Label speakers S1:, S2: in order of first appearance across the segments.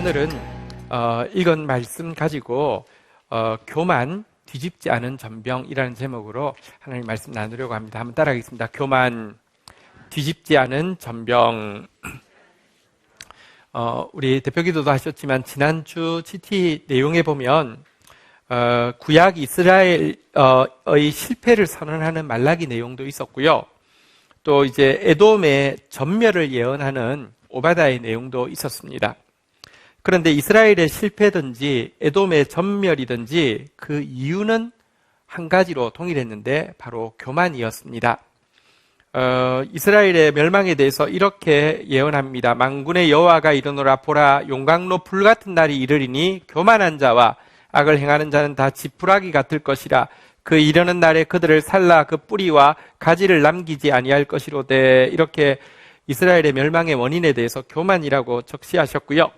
S1: 오늘은 읽은 말씀 가지고 교만 뒤집지 않은 전병이라는 제목으로 하나님 말씀 나누려고 합니다. 한번 따라하겠습니다. 교만 뒤집지 않은 전병. 우리 대표기도도 하셨지만 지난주 GT 내용에 보면 구약 이스라엘의 실패를 선언하는 말라기 내용도 있었고요. 또 이제 에돔의 전멸을 예언하는 오바다의 내용도 있었습니다. 그런데 이스라엘의 실패든지 에돔의 전멸이든지 그 이유는 한 가지로 동일했는데 바로 교만이었습니다. 이스라엘의 멸망에 대해서 이렇게 예언합니다. 만군의 여호와가 이르노라. 보라, 용광로 불같은 날이 이르리니 교만한 자와 악을 행하는 자는 다 지푸라기 같을 것이라. 그 이르는 날에 그들을 살라 그 뿌리와 가지를 남기지 아니할 것이로되. 이렇게 이스라엘의 멸망의 원인에 대해서 교만이라고 적시하셨고요.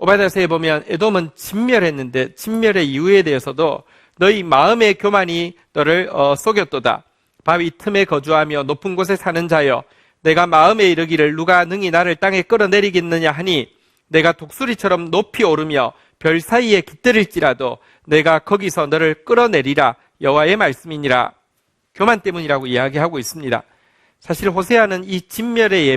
S1: 오바댜서에 보면 에돔은 진멸했는데 진멸의 이유에 대해서도 너희 마음의 교만이 너를 속였도다. 바위 틈에 거주하며 높은 곳에 사는 자여, 내가 마음에 이르기를 누가 능히 나를 땅에 끌어내리겠느냐 하니 내가 독수리처럼 높이 오르며 별 사이에 깃들일지라도 내가 거기서 너를 끌어내리라. 여호와의 말씀이니라. 교만 때문이라고 이야기하고 있습니다. 사실 호세아는 이 진멸의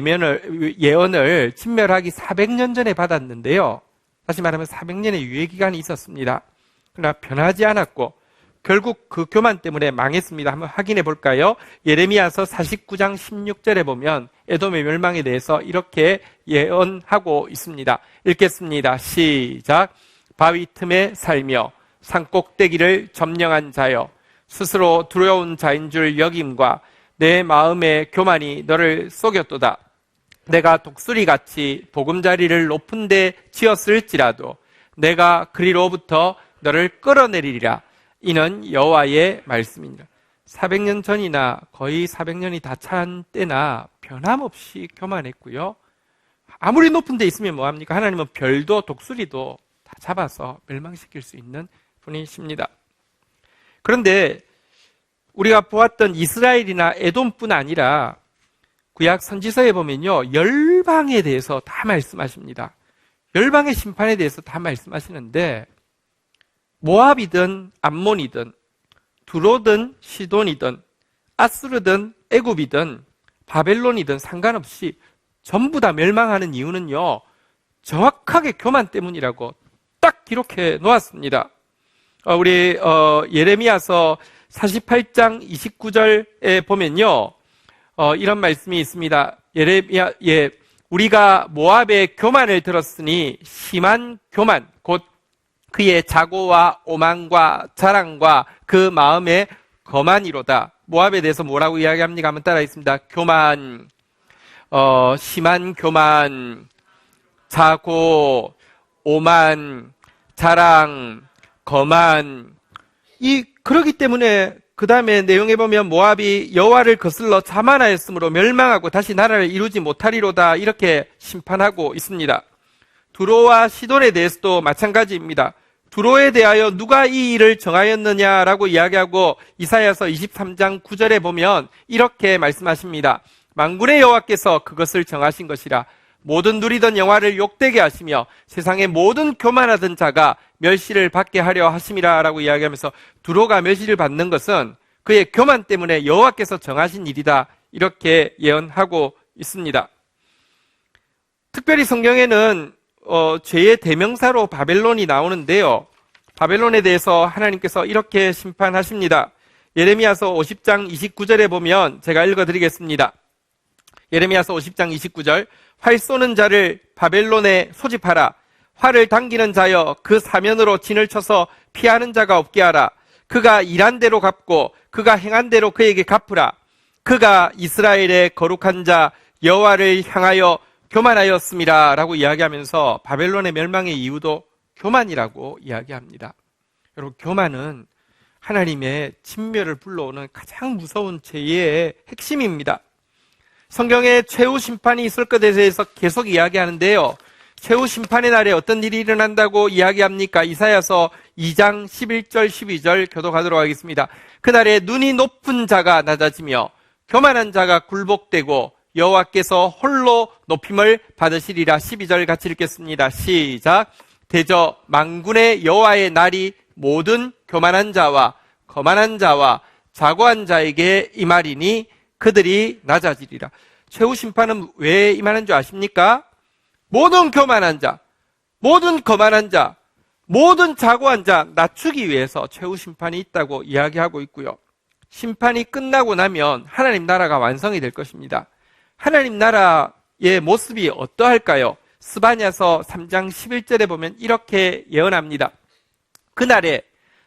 S1: 예언을 진멸하기 400년 전에 받았는데요. 다시 말하면 400년의 유예기간이 있었습니다. 그러나 변하지 않았고 결국 그 교만 때문에 망했습니다. 한번 확인해 볼까요? 예레미야서 49장 16절에 보면 에돔의 멸망에 대해서 이렇게 예언하고 있습니다. 읽겠습니다. 시작. 바위 틈에 살며 산꼭대기를 점령한 자여, 스스로 두려운 자인 줄 여김과 내 마음의 교만이 너를 속였도다. 내가 독수리같이 보금자리를 높은 데 지었을지라도 내가 그리로부터 너를 끌어내리리라. 이는 여호와의 말씀이니라. 400년 전이나 거의 400년이 다 찬 때나 변함없이 교만했고요. 아무리 높은 데 있으면 뭐합니까? 하나님은 별도 독수리도 다 잡아서 멸망시킬 수 있는 분이십니다. 그런데 우리가 보았던 이스라엘이나 에돔뿐 아니라 구약 선지서에 보면요, 열방에 대해서 다 말씀하십니다. 열방의 심판에 대해서 다 말씀하시는데 모압이든 암몬이든 두로든 시돈이든 아수르든 애굽이든 바벨론이든 상관없이 전부 다 멸망하는 이유는요, 정확하게 교만 때문이라고 딱 기록해 놓았습니다. 우리 예레미야서 48장 29절에 보면요, 이런 말씀이 있습니다. 우리가 모압의 교만을 들었으니 심한 교만, 곧 그의 자고와 오만과 자랑과 그 마음의 거만이로다. 모압에 대해서 뭐라고 이야기합니까? 한번 따라 있습니다. 교만, 심한 교만, 자고, 오만, 자랑, 거만. 그러기 때문에 그 다음에 내용에 보면 모압이 여호와를 거슬러 자만하였으므로 멸망하고 다시 나라를 이루지 못하리로다. 이렇게 심판하고 있습니다. 두로와 시돈에 대해서도 마찬가지입니다. 두로에 대하여 누가 이 일을 정하였느냐라고 이야기하고 이사야서 23장 9절에 보면 이렇게 말씀하십니다. 만군의 여호와께서 그것을 정하신 것이라. 모든 누리던 영화를 욕되게 하시며 세상의 모든 교만하던 자가 멸시를 받게 하려 하심이라 라고 이야기하면서 두로가 멸시를 받는 것은 그의 교만 때문에 여호와께서 정하신 일이다. 이렇게 예언하고 있습니다. 특별히 성경에는 죄의 대명사로 바벨론이 나오는데요. 바벨론에 대해서 하나님께서 이렇게 심판하십니다. 예레미야서 50장 29절에 보면 제가 읽어드리겠습니다. 예레미야서 50장 29절. 활 쏘는 자를 바벨론에 소집하라. 활을 당기는 자여 그 사면으로 진을 쳐서 피하는 자가 없게 하라. 그가 일한 대로 갚고 그가 행한 대로 그에게 갚으라. 그가 이스라엘의 거룩한 자 여호와를 향하여 교만하였습니다. 라고 이야기하면서 바벨론의 멸망의 이유도 교만이라고 이야기합니다. 여러분, 교만은 하나님의 진멸을 불러오는 가장 무서운 죄의 핵심입니다. 성경에 최후 심판이 있을 것에 대해서 계속 이야기하는데요. 최후 심판의 날에 어떤 일이 일어난다고 이야기합니까? 이사야서 2장 11절 12절 교독하도록 하겠습니다. 그날에 눈이 높은 자가 낮아지며 교만한 자가 굴복되고 여호와께서 홀로 높임을 받으시리라. 12절 같이 읽겠습니다. 시작. 대저 만군의 여호와의 날이 모든 교만한 자와 거만한 자와 자고한 자에게 임하리니 그들이 낮아지리라. 최후 심판은 왜 임하는 줄 아십니까? 모든 교만한 자, 모든 거만한 자, 모든 자고한 자 낮추기 위해서 최후 심판이 있다고 이야기하고 있고요. 심판이 끝나고 나면 하나님 나라가 완성이 될 것입니다. 하나님 나라의 모습이 어떠할까요? 스바냐서 3장 11절에 보면 이렇게 예언합니다. 그날에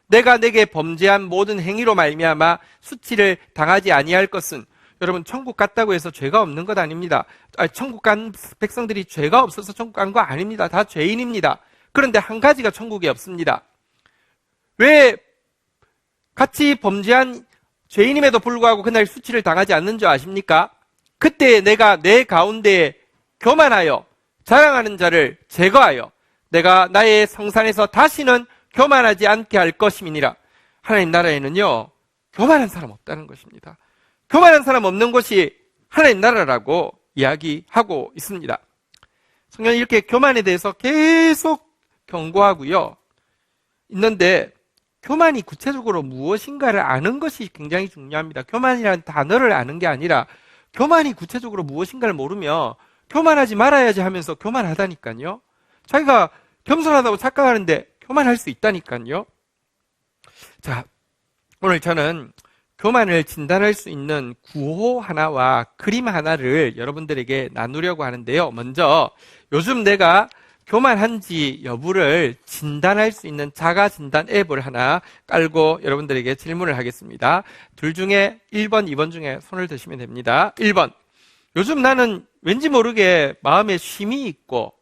S1: 내가 내게 범죄한 모든 행위로 말미암아 수치를 당하지 아니할 것은, 여러분 천국 갔다고 해서 죄가 없는 것 아닙니다. 천국 간 백성들이 죄가 없어서 천국 간 거 아닙니다. 다 죄인입니다. 그런데 한 가지가 천국에 없습니다. 왜 같이 범죄한 죄인임에도 불구하고 그날 수치를 당하지 않는 줄 아십니까? 그때 내가 내 가운데 교만하여 자랑하는 자를 제거하여 내가 나의 성산에서 다시는 교만하지 않게 할 것임이니라. 하나님 나라에는요, 교만한 사람 없다는 것입니다. 교만한 사람 없는 것이 하나님 나라라고 이야기하고 있습니다. 성경은 이렇게 교만에 대해서 계속 경고하고요. 있는데 교만이 구체적으로 무엇인가를 아는 것이 굉장히 중요합니다. 교만이라는 단어를 아는 게 아니라 교만이 구체적으로 무엇인가를 모르면 교만하지 말아야지 하면서 교만하다니까요. 자기가 겸손하다고 착각하는데 교만할 수 있다니까요. 자, 오늘 저는 교만을 진단할 수 있는 구호 하나와 그림 하나를 여러분들에게 나누려고 하는데요. 먼저 요즘 내가 교만한지 여부를 진단할 수 있는 자가 진단 앱을 하나 깔고 여러분들에게 질문을 하겠습니다. 둘 중에 1번, 2번 중에 손을 드시면 됩니다. 1번. 요즘 나는 왠지 모르게 마음에 쉼이 있고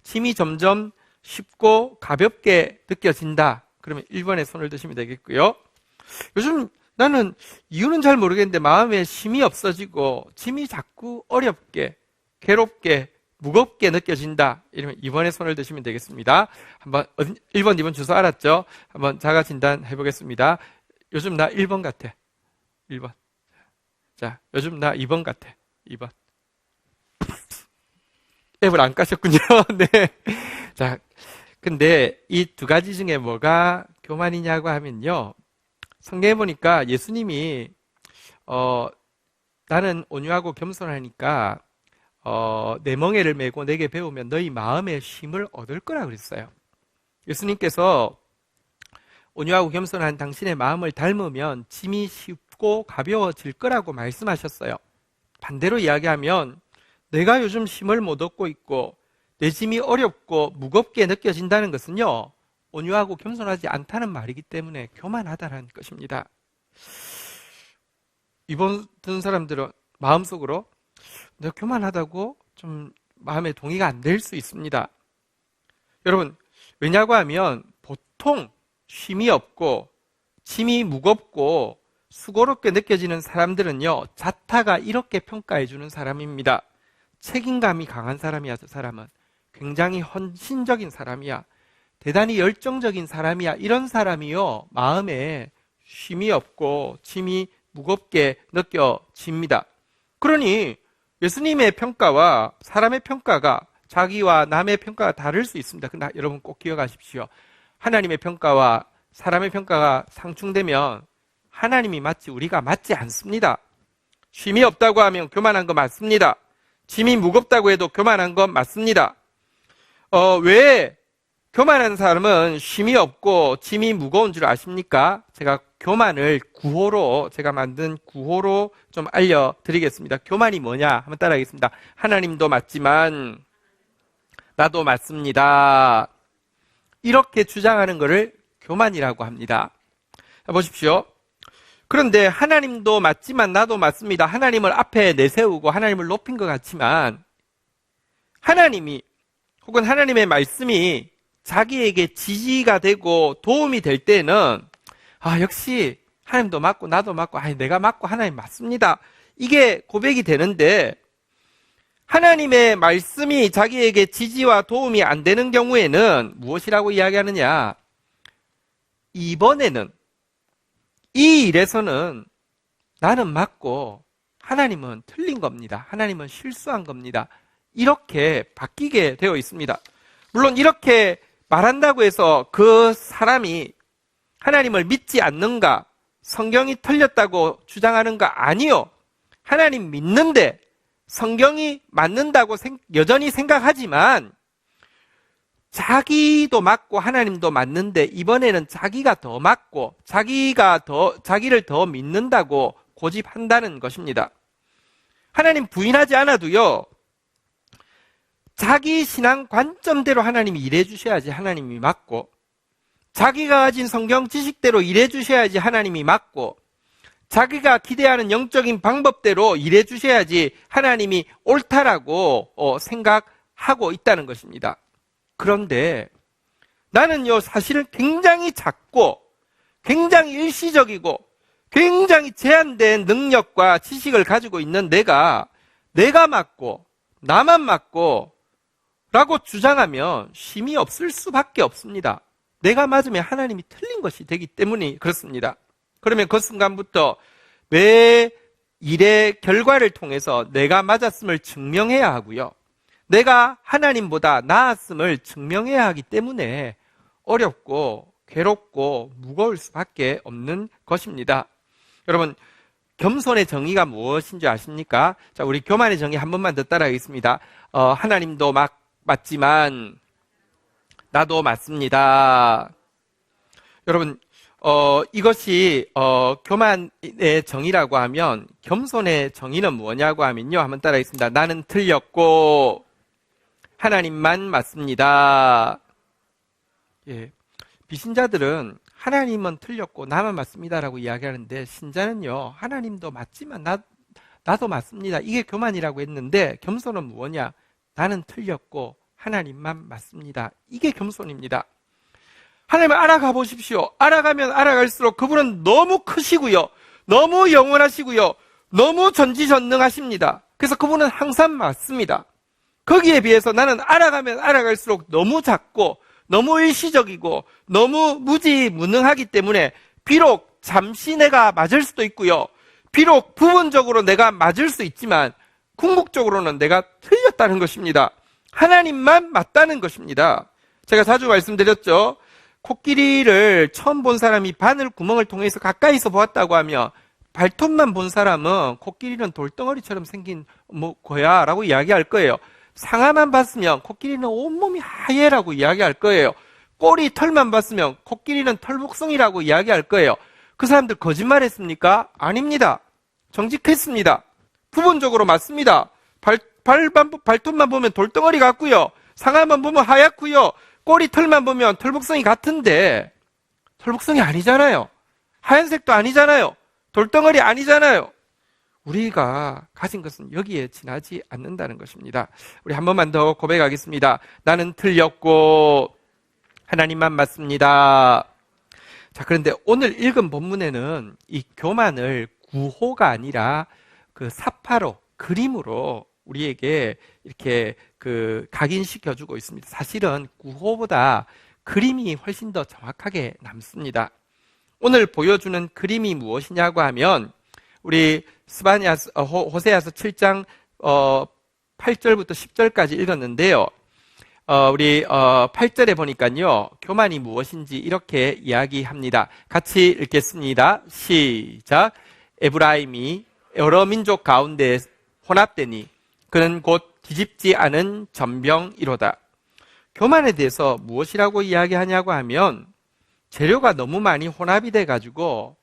S1: 짐이 점점 쉽고 가볍게 느껴진다. 그러면 1번에 손을 드시면 되겠고요. 요즘 나는 이유는 잘 모르겠는데 마음에 쉼이 없어지고 짐이 자꾸 어렵게, 괴롭게, 무겁게 느껴진다. 이러면 2번에 손을 드시면 되겠습니다. 한번 1번, 2번 주소 알았죠? 한번 자가 진단 해보겠습니다. 요즘 나 1번 같아. 1번. 자, 요즘 나 2번 같아. 2번. 앱을 안 까셨군요. 네. 자, 근데 이 두 가지 중에 뭐가 교만이냐고 하면요. 성경에 보니까 예수님이 나는 온유하고 겸손하니까 내 멍에를 메고 내게 배우면 너희 마음의 쉼을 얻을 거라 그랬어요. 예수님께서 온유하고 겸손한 당신의 마음을 닮으면 짐이 쉽고 가벼워질 거라고 말씀하셨어요. 반대로 이야기하면 내가 요즘 쉼을 못 얻고 있고 내 짐이 어렵고 무겁게 느껴진다는 것은요, 온유하고 겸손하지 않다는 말이기 때문에 교만하다는 것입니다. 이번 든 사람들은 마음속으로 내가 교만하다고 좀 마음에 동의가 안 될 수 있습니다. 여러분, 왜냐고 하면 보통 쉼이 없고 짐이 무겁고 수고롭게 느껴지는 사람들은요, 자타가 이렇게 평가해 주는 사람입니다. 책임감이 강한 사람이야. 저 사람은 굉장히 헌신적인 사람이야. 대단히 열정적인 사람이야. 이런 사람이요, 마음에 쉼이 없고 짐이 무겁게 느껴집니다. 그러니 예수님의 평가와 사람의 평가가, 자기와 남의 평가가 다를 수 있습니다. 근데 여러분 꼭 기억하십시오. 하나님의 평가와 사람의 평가가 상충되면 하나님이 맞지 우리가 맞지 않습니다. 쉼이 없다고 하면 교만한 거 맞습니다. 짐이 무겁다고 해도 교만한 건 맞습니다. 왜 교만한 사람은 쉼이 없고 짐이 무거운 줄 아십니까? 제가 교만을 구호로, 제가 만든 구호로 좀 알려드리겠습니다. 교만이 뭐냐? 한번 따라하겠습니다. 하나님도 맞지만 나도 맞습니다. 이렇게 주장하는 것을 교만이라고 합니다. 보십시오. 그런데 하나님도 맞지만 나도 맞습니다. 하나님을 앞에 내세우고 하나님을 높인 것 같지만 하나님이 혹은 하나님의 말씀이 자기에게 지지가 되고 도움이 될 때는 역시 하나님도 맞고 나도 맞고 내가 맞고 하나님 맞습니다. 이게 고백이 되는데 하나님의 말씀이 자기에게 지지와 도움이 안 되는 경우에는 무엇이라고 이야기하느냐? 이번에는 이 일에서는 나는 맞고 하나님은 틀린 겁니다. 하나님은 실수한 겁니다. 이렇게 바뀌게 되어 있습니다. 물론 이렇게 말한다고 해서 그 사람이 하나님을 믿지 않는가, 성경이 틀렸다고 주장하는가? 아니요. 하나님 믿는데 성경이 맞는다고 여전히 생각하지만 자기도 맞고 하나님도 맞는데 이번에는 자기가 더 맞고 자기를 더 믿는다고 고집한다는 것입니다. 하나님 부인하지 않아도요, 자기 신앙 관점대로 하나님이 일해 주셔야지 하나님이 맞고, 자기가 가진 성경 지식대로 일해 주셔야지 하나님이 맞고, 자기가 기대하는 영적인 방법대로 일해 주셔야지 하나님이 옳다라고 생각하고 있다는 것입니다. 그런데 나는요, 사실은 굉장히 작고 굉장히 일시적이고 굉장히 제한된 능력과 지식을 가지고 있는 내가 맞고 나만 맞고 라고 주장하면 쉼이 없을 수밖에 없습니다. 내가 맞으면 하나님이 틀린 것이 되기 때문에 그렇습니다. 그러면 그 순간부터 매 일의 결과를 통해서 내가 맞았음을 증명해야 하고요, 내가 하나님보다 나았음을 증명해야 하기 때문에 어렵고 괴롭고 무거울 수밖에 없는 것입니다. 여러분, 겸손의 정의가 무엇인지 아십니까? 자, 우리 교만의 정의 한 번만 더 따라하겠습니다. 하나님도 맞지만 나도 맞습니다. 여러분, 이것이 교만의 정의라고 하면, 겸손의 정의는 뭐냐고 하면요, 한번 따라하겠습니다. 나는 틀렸고 하나님만 맞습니다. 예, 비신자들은 하나님은 틀렸고 나만 맞습니다라고 이야기하는데, 신자는요, 하나님도 맞지만 나도 맞습니다, 이게 교만이라고 했는데, 겸손은 뭐냐? 나는 틀렸고 하나님만 맞습니다. 이게 겸손입니다. 하나님을 알아가 보십시오. 알아가면 알아갈수록 그분은 너무 크시고요, 너무 영원하시고요, 너무 전지전능하십니다. 그래서 그분은 항상 맞습니다. 거기에 비해서 나는 알아가면 알아갈수록 너무 작고 너무 일시적이고 너무 무지무능하기 때문에 비록 잠시 내가 맞을 수도 있고요, 비록 부분적으로 내가 맞을 수 있지만 궁극적으로는 내가 틀렸다는 것입니다. 하나님만 맞다는 것입니다. 제가 자주 말씀드렸죠. 코끼리를 처음 본 사람이 바늘 구멍을 통해서 가까이서 보았다고 하면, 발톱만 본 사람은 코끼리는 돌덩어리처럼 생긴 거야 라고 이야기할 거예요. 상아만 봤으면 코끼리는 온몸이 하얘라고 이야기할 거예요. 꼬리 털만 봤으면 코끼리는 털복숭이라고 이야기할 거예요. 그 사람들 거짓말했습니까? 아닙니다. 정직했습니다. 부분적으로 맞습니다. 발톱만 보면 돌덩어리 같고요, 상아만 보면 하얗고요, 꼬리 털만 보면 털복숭이 같은데 털복숭이 아니잖아요. 하얀색도 아니잖아요. 돌덩어리 아니잖아요. 우리가 가진 것은 여기에 지나지 않는다는 것입니다. 우리 한 번만 더 고백하겠습니다. 나는 틀렸고 하나님만 맞습니다. 자, 그런데 오늘 읽은 본문에는 이 교만을 구호가 아니라 그 사파로, 그림으로 우리에게 이렇게 각인시켜주고 있습니다. 사실은 구호보다 그림이 훨씬 더 정확하게 남습니다. 오늘 보여주는 그림이 무엇이냐고 하면, 우리 호세아서 7장 8절부터 10절까지 읽었는데요. 우리 8절에 보니까요, 교만이 무엇인지 이렇게 이야기합니다. 같이 읽겠습니다. 시작. 에브라임이 여러 민족 가운데 혼합되니 그는 곧 뒤집지 않은 전병이로다. 교만에 대해서 무엇이라고 이야기하냐고 하면, 재료가 너무 많이 혼합이 돼가지고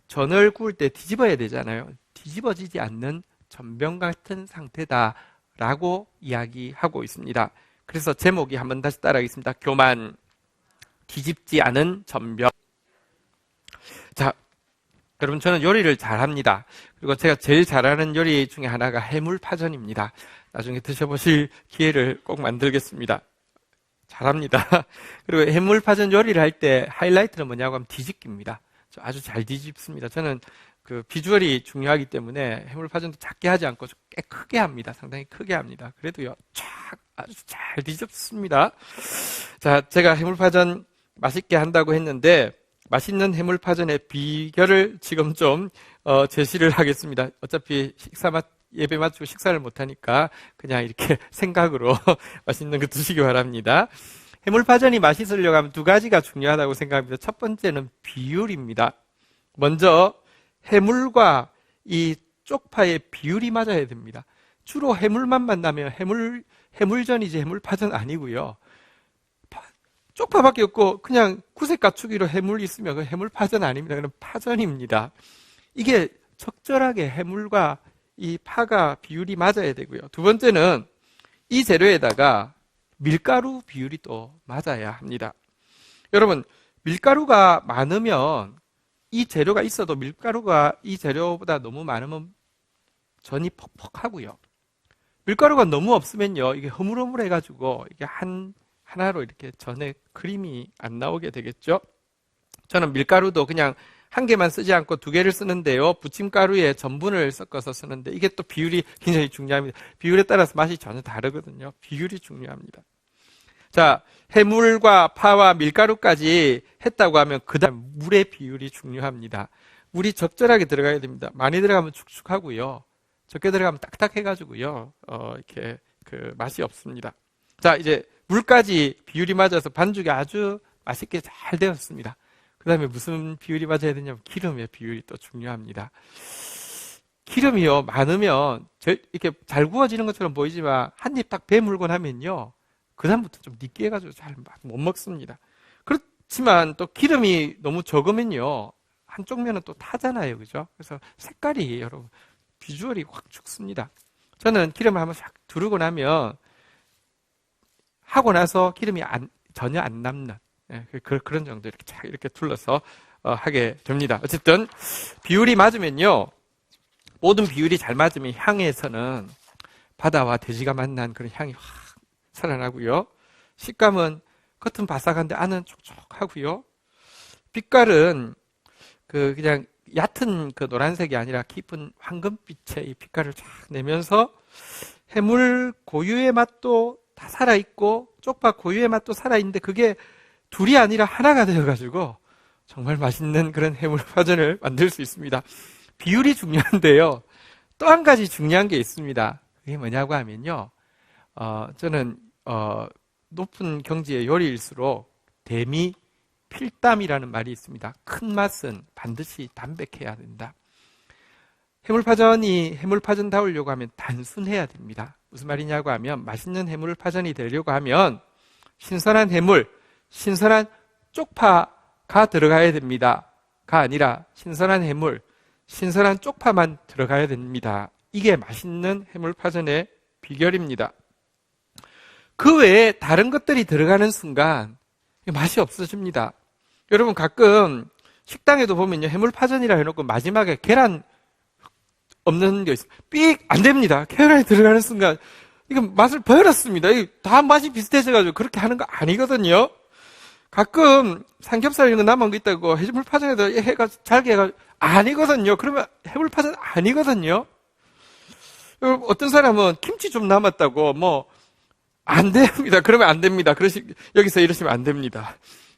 S1: 전을 구울 때 뒤집어야 되잖아요. 뒤집어지지 않는 전병 같은 상태다라고 이야기하고 있습니다. 그래서 제목이 한번 다시 따라하겠습니다. 교만, 뒤집지 않은 전병. 자, 여러분, 저는 요리를 잘합니다. 그리고 제가 제일 잘하는 요리 중에 하나가 해물파전입니다. 나중에 드셔보실 기회를 꼭 만들겠습니다. 잘합니다. 그리고 해물파전 요리를 할 때 하이라이트는 뭐냐고 하면 뒤집기입니다. 저 아주 잘 뒤집습니다. 저는 그 비주얼이 중요하기 때문에 해물파전도 작게 하지 않고 꽤 크게 합니다. 상당히 크게 합니다. 그래도요, 아주 잘 뒤집습니다. 자, 제가 해물파전 맛있게 한다고 했는데, 맛있는 해물파전의 비결을 지금 좀 제시를 하겠습니다. 어차피 예배 마치고 식사를 못하니까 그냥 이렇게 생각으로 맛있는 거 드시기 바랍니다. 해물파전이 맛있으려고 하면 두 가지가 중요하다고 생각합니다. 첫 번째는 비율입니다. 먼저 해물과 이 쪽파의 비율이 맞아야 됩니다. 주로 해물만 만나면 해물전이지 해물파전 아니고요. 쪽파밖에 없고 그냥 구색 갖추기로 해물이 있으면 그 해물파전 아닙니다. 그건 파전입니다. 이게 적절하게 해물과 이 파가 비율이 맞아야 되고요. 두 번째는 이 재료에다가 밀가루 비율이 또 맞아야 합니다. 여러분, 밀가루가 많으면 이 재료가 있어도 밀가루가 이 재료보다 너무 많으면 전이 퍽퍽하고요. 밀가루가 너무 없으면요, 이게 흐물흐물해가지고 이게 하나로 이렇게 전에 크림이 안 나오게 되겠죠? 저는 밀가루도 그냥 한 개만 쓰지 않고 두 개를 쓰는데요. 부침가루에 전분을 섞어서 쓰는데 이게 또 비율이 굉장히 중요합니다. 비율에 따라서 맛이 전혀 다르거든요. 비율이 중요합니다. 자, 해물과 파와 밀가루까지 했다고 하면 그 다음 물의 비율이 중요합니다. 물이 적절하게 들어가야 됩니다. 많이 들어가면 축축하고요. 적게 들어가면 딱딱해가지고요. 이렇게 그 맛이 없습니다. 자, 이제 물까지 비율이 맞아서 반죽이 아주 맛있게 잘 되었습니다. 그 다음에 무슨 비율이 맞아야 되냐면 기름의 비율이 또 중요합니다. 기름이요, 많으면 이렇게 잘 구워지는 것처럼 보이지만 한 입 딱 배물고 나면요, 그 다음부터 좀 느끼해가지고 잘 못 먹습니다. 그렇지만 또 기름이 너무 적으면요, 한쪽 면은 또 타잖아요. 그죠? 그래서 색깔이 여러분, 비주얼이 확 죽습니다. 저는 기름을 한번 싹 두르고 나면 하고 나서 기름이 전혀 안 남는 그런 정도 이렇게 둘러서 하게 됩니다. 어쨌든 비율이 맞으면요, 모든 비율이 잘 맞으면 향에서는 바다와 돼지가 만난 그런 향이 확 살아나고요. 식감은 겉은 바삭한데 안은 촉촉하고요. 빛깔은 그냥 얕은 그 노란색이 아니라 깊은 황금빛의 이 빛깔을 쫙 내면서 해물 고유의 맛도 다 살아있고 쪽파 고유의 맛도 살아있는데 그게 둘이 아니라 하나가 되어가지고 정말 맛있는 그런 해물파전을 만들 수 있습니다. 비율이 중요한데요. 또 한 가지 중요한 게 있습니다. 그게 뭐냐고 하면요. 저는 높은 경지의 요리일수록 대미 필담이라는 말이 있습니다. 큰 맛은 반드시 담백해야 된다. 해물파전 다우려고 하면 단순해야 됩니다. 무슨 말이냐고 하면 맛있는 해물파전이 되려고 하면 신선한 해물, 신선한 쪽파가 들어가야 됩니다. 가 아니라 신선한 해물, 신선한 쪽파만 들어가야 됩니다. 이게 맛있는 해물파전의 비결입니다. 그 외에 다른 것들이 들어가는 순간 맛이 없어집니다. 여러분 가끔 식당에도 보면요, 해물파전이라 해놓고 마지막에 계란 없는 게 있어요. 삑! 안 됩니다. 계란이 들어가는 순간 이건 맛을 버렸습니다. 다 맛이 비슷해져가지고 그렇게 하는 거 아니거든요. 가끔 삼겹살 이런 거 남은 거 있다고 해물파전에다 잘게 해가지고 아니거든요. 그러면 해물파전 아니거든요. 어떤 사람은 김치 좀 남았다고 안 됩니다. 그러면 안 됩니다. 여기서 이러시면 안 됩니다.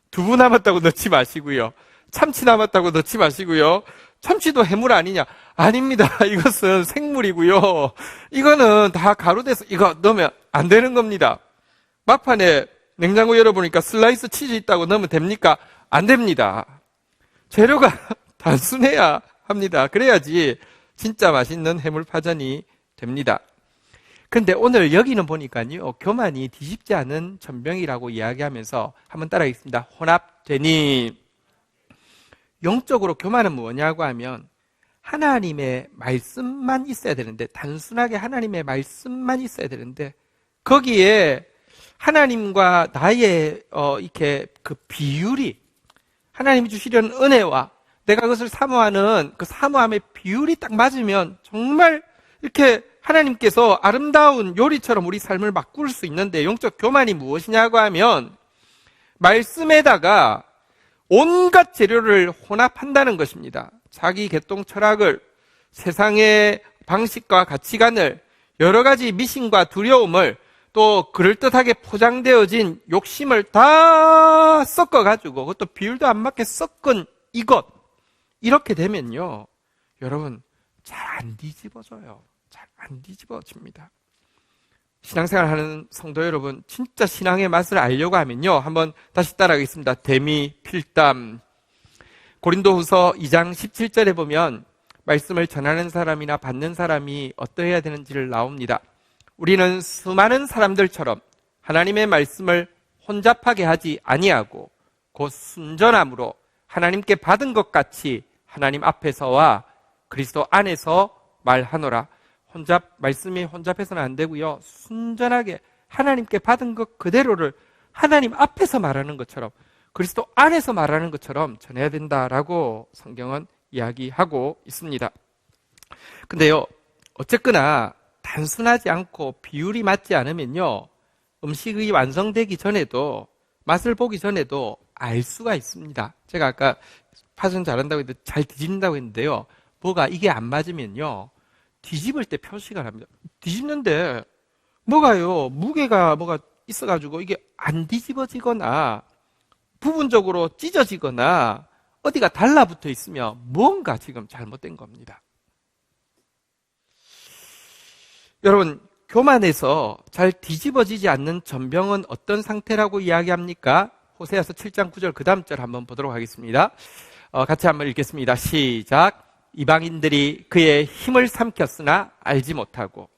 S1: 두부 남았다고 넣지 마시고요. 참치 남았다고 넣지 마시고요. 참치도 해물 아니냐? 아닙니다. 이것은 생물이고요. 이거는 다 가루돼서 이거 넣으면 안 되는 겁니다. 막판에 냉장고 열어보니까 슬라이스 치즈 있다고 넣으면 됩니까? 안 됩니다. 재료가 단순해야 합니다. 그래야지 진짜 맛있는 해물파전이 됩니다. 근데 오늘 여기는 보니까요, 교만이 뒤집지 않은 전병이라고 이야기하면서 한번 따라하겠습니다. 혼합되니. 영적으로 교만은 뭐냐고 하면 하나님의 말씀만 있어야 되는데, 단순하게 하나님의 말씀만 있어야 되는데, 거기에 하나님과 나의 이렇게 그 비율이, 하나님이 주시려는 은혜와 내가 그것을 사모하는 그 사모함의 비율이 딱 맞으면 정말 이렇게 하나님께서 아름다운 요리처럼 우리 삶을 바꿀 수 있는데, 영적 교만이 무엇이냐고 하면 말씀에다가 온갖 재료를 혼합한다는 것입니다. 자기 개똥 철학을, 세상의 방식과 가치관을, 여러 가지 미신과 두려움을, 또 그럴듯하게 포장되어진 욕심을 다 섞어가지고 그것도 비율도 안 맞게 섞은 이것 이렇게 되면요 여러분 잘 안 뒤집어져요. 잘 안 뒤집어집니다. 신앙생활 하는 성도 여러분 진짜 신앙의 맛을 알려고 하면요 한번 다시 따라하겠습니다. 대미 필담. 고린도후서 2장 17절에 보면 말씀을 전하는 사람이나 받는 사람이 어떠해야 되는지를 나옵니다. 우리는 수많은 사람들처럼 하나님의 말씀을 혼잡하게 하지 아니하고 곧 순전함으로 하나님께 받은 것 같이 하나님 앞에서와 그리스도 안에서 말하노라. 말씀이 혼잡해서는 안 되고요. 순전하게 하나님께 받은 것 그대로를 하나님 앞에서 말하는 것처럼 그리스도 안에서 말하는 것처럼 전해야 된다라고 성경은 이야기하고 있습니다. 근데요, 어쨌거나 단순하지 않고 비율이 맞지 않으면요, 음식이 완성되기 전에도 맛을 보기 전에도 알 수가 있습니다. 제가 아까 파전 잘한다고 했는데 잘 뒤집는다고 했는데요, 뭐가 이게 안 맞으면요, 뒤집을 때 표시가 납니다. 뒤집는데 뭐가요, 무게가 뭐가 있어가지고 이게 안 뒤집어지거나 부분적으로 찢어지거나 어디가 달라붙어 있으면 뭔가 지금 잘못된 겁니다. 여러분, 교만해서 잘 뒤집어지지 않는 전병은 어떤 상태라고 이야기합니까? 호세아서 7장 9절 그 다음 절 한번 보도록 하겠습니다. 같이 한번 읽겠습니다. 시작. 이방인들이 그의 힘을 삼켰으나 알지 못하고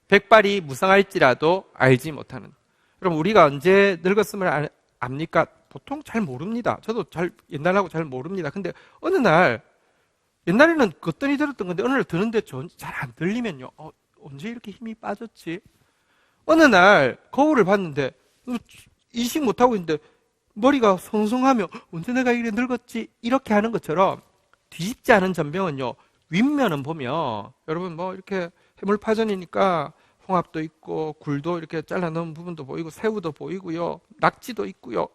S1: 백발이 무성할지라도 알지 못하는. 여러분, 우리가 언제 늙었음을 압니까? 보통 잘 모릅니다. 저도 옛날하고 잘 모릅니다. 근데 어느 날, 옛날에는 걷더니 들었던 건데 어느 날 드는데 잘 안 들리면요, 언제 이렇게 힘이 빠졌지? 어느 날 거울을 봤는데 인식 못하고 있는데 머리가 송송하며 언제 내가 이래 늙었지? 이렇게 하는 것처럼 뒤집지 않은 전병은요, 윗면은 보면 여러분 뭐 이렇게 해물파전이니까 홍합도 있고 굴도 이렇게 잘라 넣은 부분도 보이고 새우도 보이고요, 낙지도 있고요,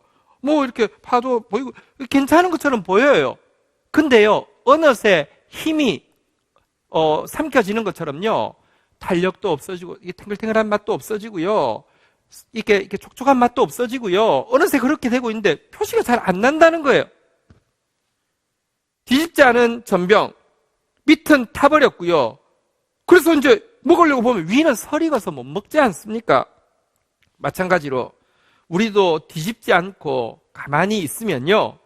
S1: 뭐 이렇게 파도 보이고 괜찮은 것처럼 보여요. 근데요, 어느새 힘이 삼켜지는 것처럼요, 탄력도 없어지고 이게 탱글탱글한 맛도 없어지고요, 이렇게 촉촉한 맛도 없어지고요, 어느새 그렇게 되고 있는데 표시가 잘 안 난다는 거예요. 뒤집지 않은 전병, 밑은 타버렸고요. 그래서 이제 먹으려고 보면 위는 설이 익어서 못 먹지 않습니까? 마찬가지로 우리도 뒤집지 않고 가만히 있으면요,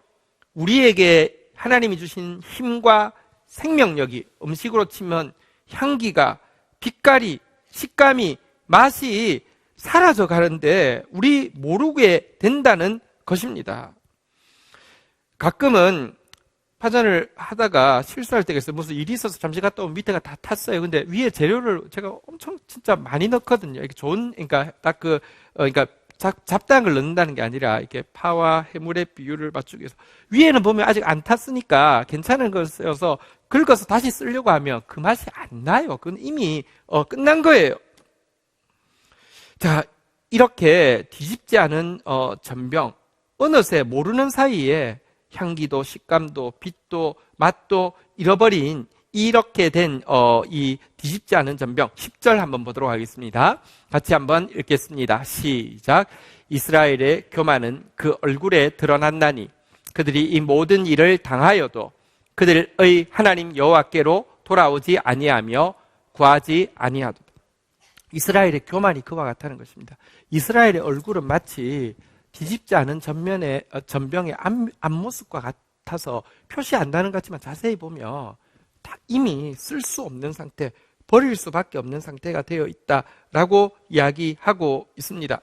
S1: 우리에게 하나님이 주신 힘과 생명력이 음식으로 치면 향기가, 빛깔이, 식감이, 맛이 사라져 가는데 우리 모르게 된다는 것입니다. 가끔은 파전을 하다가 실수할 때가 있어요. 무슨 일이 있어서 잠시 갔다 오면 밑에가 다 탔어요. 근데 위에 재료를 제가 엄청 진짜 많이 넣거든요. 이렇게 그러니까 딱 그러니까 잡다한 걸 넣는다는 게 아니라 이렇게 파와 해물의 비율을 맞추기 위해서 위에는 보면 아직 안 탔으니까 괜찮은 걸 써서 긁어서 다시 쓰려고 하면 그 맛이 안 나요. 그건 이미 끝난 거예요. 자, 이렇게 뒤집지 않은 전병, 어느새 모르는 사이에 향기도 식감도 빛도 맛도 잃어버린 이렇게 된 이 뒤집지 않은 전병, 10절 한번 보도록 하겠습니다. 같이 한번 읽겠습니다. 시작. 이스라엘의 교만은 그 얼굴에 드러났나니 그들이 이 모든 일을 당하여도 그들의 하나님 여호와께로 돌아오지 아니하며 구하지 아니하도다. 이스라엘의 교만이 그와 같다는 것입니다. 이스라엘의 얼굴은 마치 뒤집지 않은 전병의 앞모습과 같아서 표시 안 나는 것 같지만 자세히 보면 다 이미 쓸 수 없는 상태, 버릴 수밖에 없는 상태가 되어 있다라고 이야기하고 있습니다.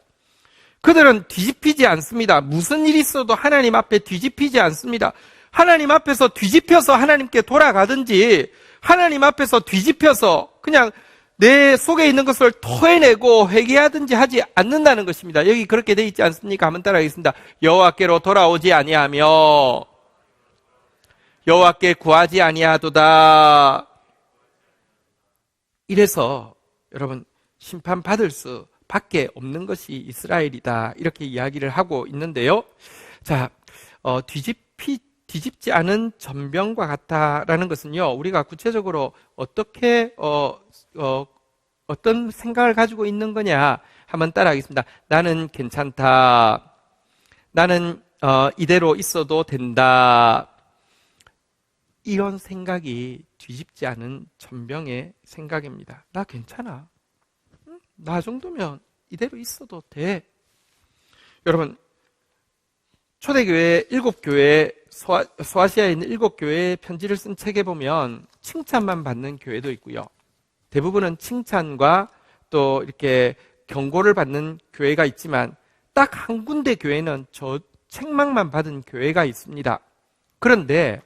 S1: 그들은 뒤집히지 않습니다. 무슨 일이 있어도 하나님 앞에 뒤집히지 않습니다. 하나님 앞에서 뒤집혀서 하나님께 돌아가든지 하나님 앞에서 뒤집혀서 그냥 내 속에 있는 것을 토해내고 회개하든지 하지 않는다는 것입니다. 여기 그렇게 되어 있지 않습니까? 한번 따라하겠습니다. 여호와께로 돌아오지 아니하며 여호와께 구하지 아니하도다. 이래서 여러분, 심판받을 수밖에 없는 것이 이스라엘이다, 이렇게 이야기를 하고 있는데요. 자, 뒤집지 않은 전병과 같다라는 것은요, 우리가 구체적으로 어떻게 어떤 생각을 가지고 있는 거냐? 한번 따라하겠습니다. 나는 괜찮다. 나는 이대로 있어도 된다. 이런 생각이 뒤집지 않은 전병의 생각입니다. 나 괜찮아. 나 정도면 이대로 있어도 돼. 여러분, 초대교회 7교회, 소아시아에 있는 7교회의 편지를 쓴 책에 보면 칭찬만 받는 교회도 있고요. 대부분은 칭찬과 또 이렇게 경고를 받는 교회가 있지만 딱 한 군데 교회는 저 책망만 받은 교회가 있습니다. 그런데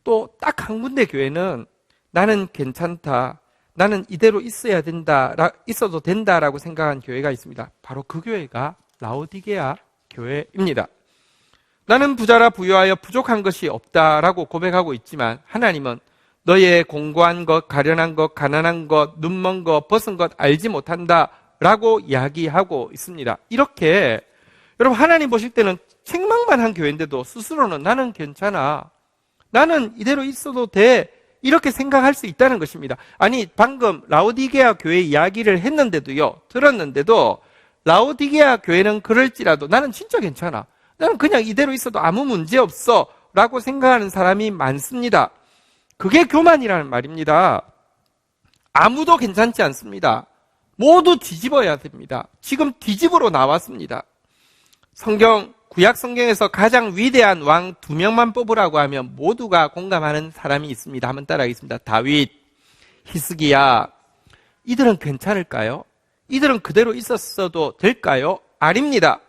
S1: 또 딱 한 군데 교회는 나는 괜찮다. 나는 이대로 있어도 된다라고 생각한 교회가 있습니다. 바로 그 교회가 라오디게아 교회입니다. 나는 부자라 부유하여 부족한 것이 없다라고 고백하고 있지만 하나님은 너의 공고한 것, 가련한 것, 가난한 것, 눈먼 것, 벗은 것 알지 못한다라고 이야기하고 있습니다. 이렇게 여러분 하나님 보실 때는 책망만 한 교회인데도 스스로는 나는 괜찮아. 나는 이대로 있어도 돼. 이렇게 생각할 수 있다는 것입니다. 아니 방금 라오디게아 교회 이야기를 했는데도요. 들었는데도 라오디게아 교회는 그럴지라도 나는 진짜 괜찮아. 나는 그냥 이대로 있어도 아무 문제 없어 라고 생각하는 사람이 많습니다. 그게 교만이라는 말입니다. 아무도 괜찮지 않습니다. 모두 뒤집어야 됩니다. 지금 뒤집으러 나왔습니다. 구약 성경에서 가장 위대한 왕 2명만 뽑으라고 하면 모두가 공감하는 사람이 있습니다. 한번 따라하겠습니다. 다윗, 히스기야. 이들은 괜찮을까요? 이들은 그대로 있었어도 될까요? 아닙니다.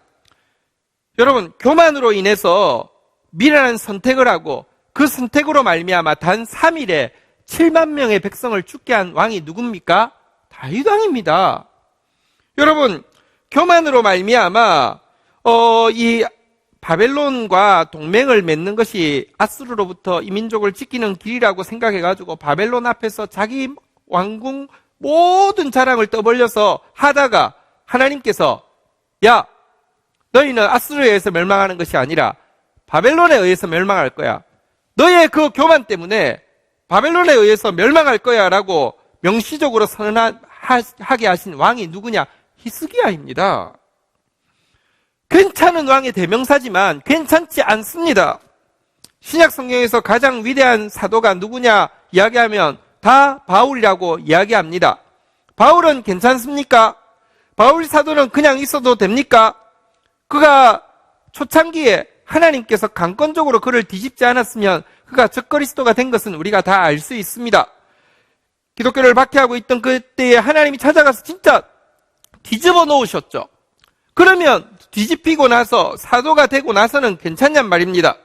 S1: 여러분, 교만으로 인해서 미련한 선택을 하고 그 선택으로 말미암아 단 3일에 7만 명의 백성을 죽게 한 왕이 누굽니까? 다윗 왕입니다. 여러분, 교만으로 말미암아 이 바벨론과 동맹을 맺는 것이 아수르로부터 이 민족을 지키는 길이라고 생각해가지고 바벨론 앞에서 자기 왕궁 모든 자랑을 떠벌려서 하다가 하나님께서 야, 너희는 아수르에 의해서 멸망하는 것이 아니라 바벨론에 의해서 멸망할 거야. 너의 그 교만 때문에 바벨론에 의해서 멸망할 거야 라고 명시적으로 선언하게 하신 왕이 누구냐? 히스기야입니다. 괜찮은 왕의 대명사지만 괜찮지 않습니다. 신약 성경에서 가장 위대한 사도가 누구냐 이야기하면 다 바울이라고 이야기합니다. 바울은 괜찮습니까? 바울 사도는 그냥 있어도 됩니까? 그가 초창기에 하나님께서 강권적으로 그를 뒤집지 않았으면 그가 적그리스도가 된 것은 우리가 다 알 수 있습니다. 기독교를 박해하고 있던 그때에 하나님이 찾아가서 진짜 뒤집어 놓으셨죠. 그러면 뒤집히고 나서 사도가 되고 나서는 괜찮냔 말입니다.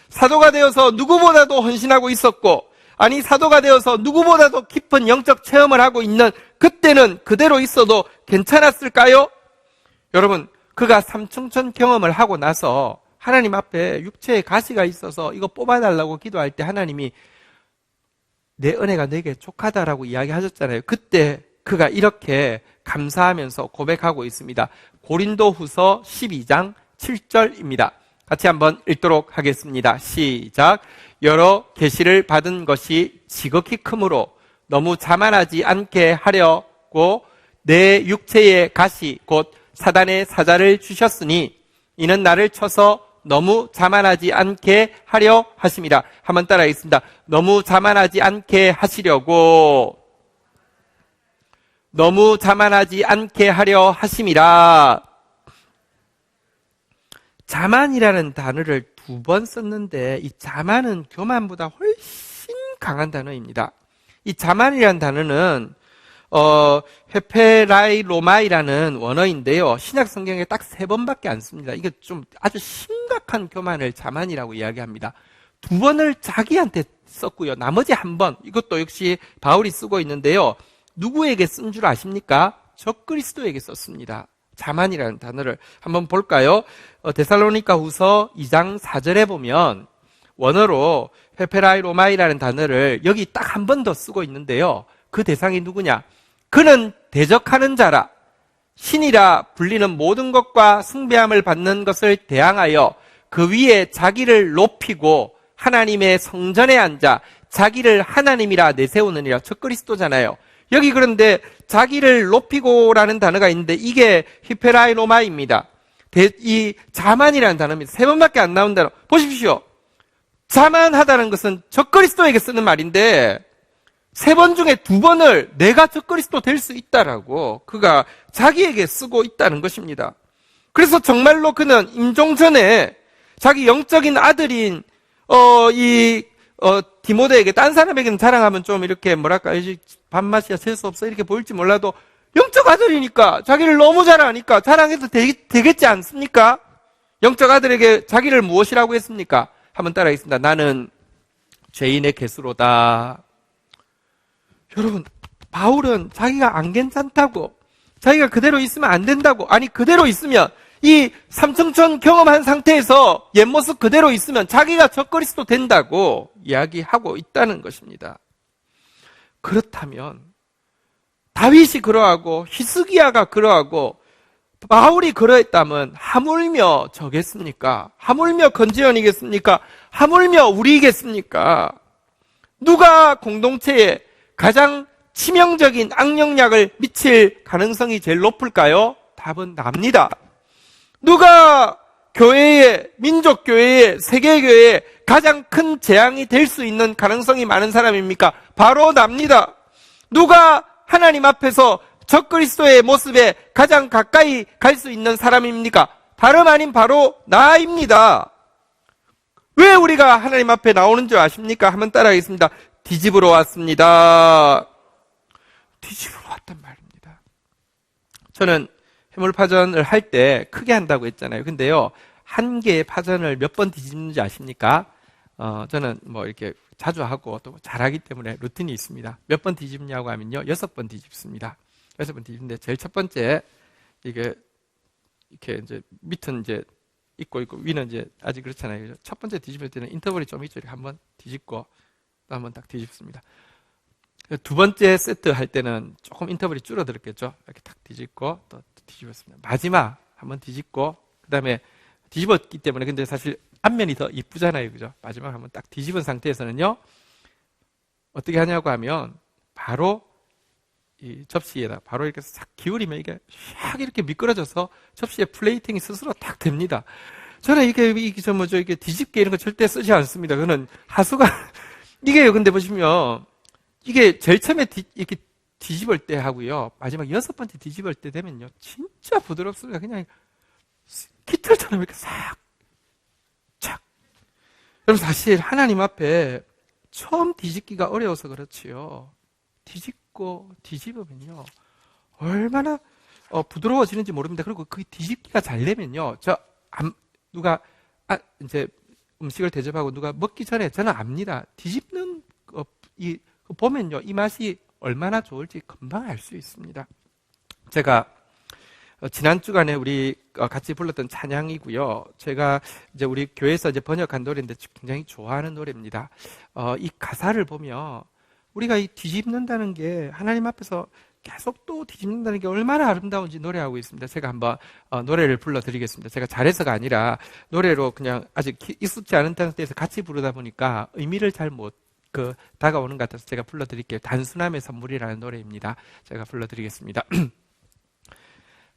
S1: 사도가 되어서 누구보다도 헌신하고 있었고, 아니 사도가 되어서 누구보다도 깊은 영적 체험을 하고 있는 그때는 그대로 있어도 괜찮았을까요? 여러분, 그가 삼층천 경험을 하고 나서 하나님 앞에 육체에 가시가 있어서 이거 뽑아달라고 기도할 때 하나님이 내 은혜가 내게 족하다라고 이야기하셨잖아요. 그때 그가 이렇게 감사하면서 고백하고 있습니다. 고린도후서 12장 7절입니다. 같이 한번 읽도록 하겠습니다. 시작. 여러 계시를 받은 것이 지극히 크므로 너무 자만하지 않게 하려고 내 육체의 가시 곧 사단의 사자를 주셨으니 이는 나를 쳐서 너무 자만하지 않게 하려 하심이라. 한번 따라하겠습니다. 너무 자만하지 않게 하시려고 너무 자만하지 않게 하려 하심이라. 자만이라는 단어를 2번 썼는데 이 자만은 교만보다 훨씬 강한 단어입니다. 이 자만이라는 단어는 헤페라이로마이라는 원어인데요. 신약 성경에 딱 3번밖에 안 씁니다. 이게 좀 아주 심각한 교만을 자만이라고 이야기합니다. 2번을 자기한테 썼고요. 나머지 1번, 이것도 역시 바울이 쓰고 있는데요. 누구에게 쓴 줄 아십니까? 적그리스도에게 썼습니다. 자만이라는 단어를 한번 볼까요? 데살로니가 후서 2장 4절에 보면 원어로 헤페라이로마이라는 단어를 여기 딱 1번 더 쓰고 있는데요. 그 대상이 누구냐? 그는 대적하는 자라. 신이라 불리는 모든 것과 숭배함을 받는 것을 대항하여 그 위에 자기를 높이고 하나님의 성전에 앉아 자기를 하나님이라 내세우느니라. 적그리스도잖아요. 여기 그런데 자기를 높이고라는 단어가 있는데 이게 히페라이노마입니다. 이 자만이라는 단어입니다. 3번밖에 안 나온 단어. 보십시오. 자만하다는 것은 적그리스도에게 쓰는 말인데 3번 중에 2번을 내가 적그리스도 될 수 있다라고 그가 자기에게 쓰고 있다는 것입니다. 그래서 정말로 그는 임종 전에 자기 영적인 아들인 디모데에게 딴 사람에게는 자랑하면 좀 이렇게 뭐랄까 밥맛이야 재수 없어 이렇게 보일지 몰라도 영적 아들이니까 자기를 너무 잘 아니까 자랑해도 되겠지 않습니까? 영적 아들에게 자기를 무엇이라고 했습니까? 한번 따라하겠습니다. 나는 죄인의 개수로다. 여러분, 바울은 자기가 안 괜찮다고, 자기가 그대로 있으면 안 된다고, 아니 그대로 있으면 이 삼층천 경험한 상태에서 옛모습 그대로 있으면 자기가 적그리스도 된다고 이야기하고 있다는 것입니다. 그렇다면 다윗이 그러하고 히스기야가 그러하고 바울이 그러했다면 하물며 저겠습니까? 하물며 건지연이겠습니까? 하물며 우리겠습니까? 누가 공동체에 가장 치명적인 악영향을 미칠 가능성이 제일 높을까요? 답은 납니다. 누가 교회에, 민족교회에, 세계교회에 가장 큰 재앙이 될 수 있는 가능성이 많은 사람입니까? 바로 납니다. 누가 하나님 앞에서 적그리스도의 모습에 가장 가까이 갈 수 있는 사람입니까? 다름 아닌 바로 나입니다. 왜 우리가 하나님 앞에 나오는 줄 아십니까? 한번 따라하겠습니다. 뒤집으러 왔습니다. 뒤집으러 왔단 말입니다. 저는 해물파전을 할 때 크게 한다고 했잖아요. 근데요, 한 개의 파전을 몇 번 뒤집는지 아십니까? 저는 뭐 이렇게 자주 하고 또 잘하기 때문에 루틴이 있습니다. 몇 번 뒤집냐고 하면요, 6번 뒤집습니다. 6번 뒤집는데 제일 첫 번째 이게 이렇게 이제 밑은 이제 있고 위는 이제 아직 그렇잖아요. 첫 번째 뒤집을 때는 인터벌이 좀 있죠. 이렇게 한번 뒤집고 또 한번 딱 뒤집습니다. 두 번째 세트 할 때는 조금 인터벌이 줄어들었겠죠. 이렇게 딱 뒤집고 또 뒤집었습니다. 마지막 한번 뒤집고 그 다음에 뒤집었기 때문에 근데 사실 앞면이 더 이쁘잖아요. 그죠? 마지막 한번 딱 뒤집은 상태에서는요, 어떻게 하냐고 하면 바로 이 접시에다 바로 이렇게 싹 기울이면 이게 샥 이렇게 미끄러져서 접시에 플레이팅이 스스로 딱 됩니다. 저는 이게 뒤집기 이런 거 절대 쓰지 않습니다. 그거는 하수가 이게요. 근데 보시면 이게 제일 처음에 이렇게 뒤집을 때 하고요, 마지막 6번째 뒤집을 때 되면요, 진짜 부드럽습니다. 그냥 깃털처럼 이렇게 싹 착. 여러분, 사실 하나님 앞에 처음 뒤집기가 어려워서 그렇지요, 뒤집고 뒤집으면요 얼마나 부드러워지는지 모릅니다. 그리고 그 뒤집기가 잘 되면요, 누가 이제 음식을 대접하고 누가 먹기 전에 저는 압니다. 뒤집는 보면요, 이 맛이 얼마나 좋을지 금방 알 수 있습니다. 제가 지난 주간에 우리 같이 불렀던 찬양이고요. 제가 이제 우리 교회에서 이제 번역한 노래인데 굉장히 좋아하는 노래입니다. 이 가사를 보면 우리가 이 뒤집는다는 게 하나님 앞에서 계속 또 뒤집는다는 게 얼마나 아름다운지 노래하고 있습니다. 제가 한번 노래를 불러드리겠습니다. 제가 잘해서가 아니라 노래로 그냥 아직 익숙지 않은 상태에서 같이 부르다 보니까 의미를 잘 못 다가오는 것 같아서 제가 불러드릴게요. 단순함의 선물이라는 노래입니다. 제가 불러드리겠습니다.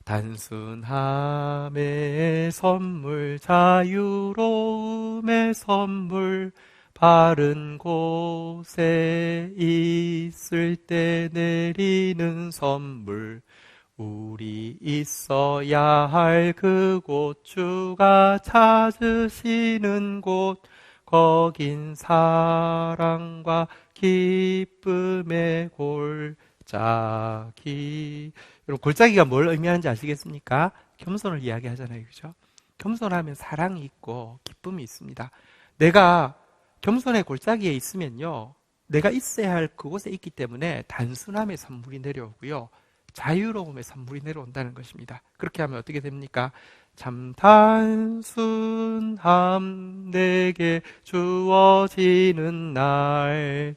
S1: 단순함의 선물, 자유로움의 선물, 바른 곳에 있을 때 내리는 선물, 우리 있어야 할 그곳, 주가 찾으시는 곳, 거긴 사랑과 기쁨의 골짜기. 여러분, 골짜기가 뭘 의미하는지 아시겠습니까? 겸손을 이야기하잖아요. 그죠? 겸손하면 사랑이 있고 기쁨이 있습니다. 내가 겸손의 골짜기에 있으면요, 내가 있어야 할 그곳에 있기 때문에 단순함의 선물이 내려오고요, 자유로움의 선물이 내려온다는 것입니다. 그렇게 하면 어떻게 됩니까? 참 단순함 내게 주어지는 날,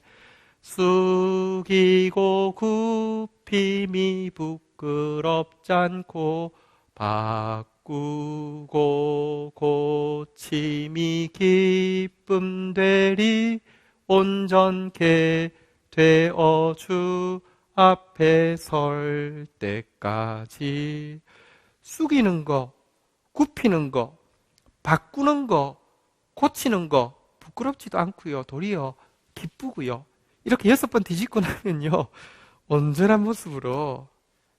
S1: 숙이고 굽힘이 부끄럽지 않고 바꾸고 고침이 기쁨 되리, 온전케 되어 주 앞에 설 때까지 숙이는 거, 굽히는 거, 바꾸는 거, 고치는 거 부끄럽지도 않고요. 도리어 기쁘고요. 이렇게 6번 뒤집고 나면요, 온전한 모습으로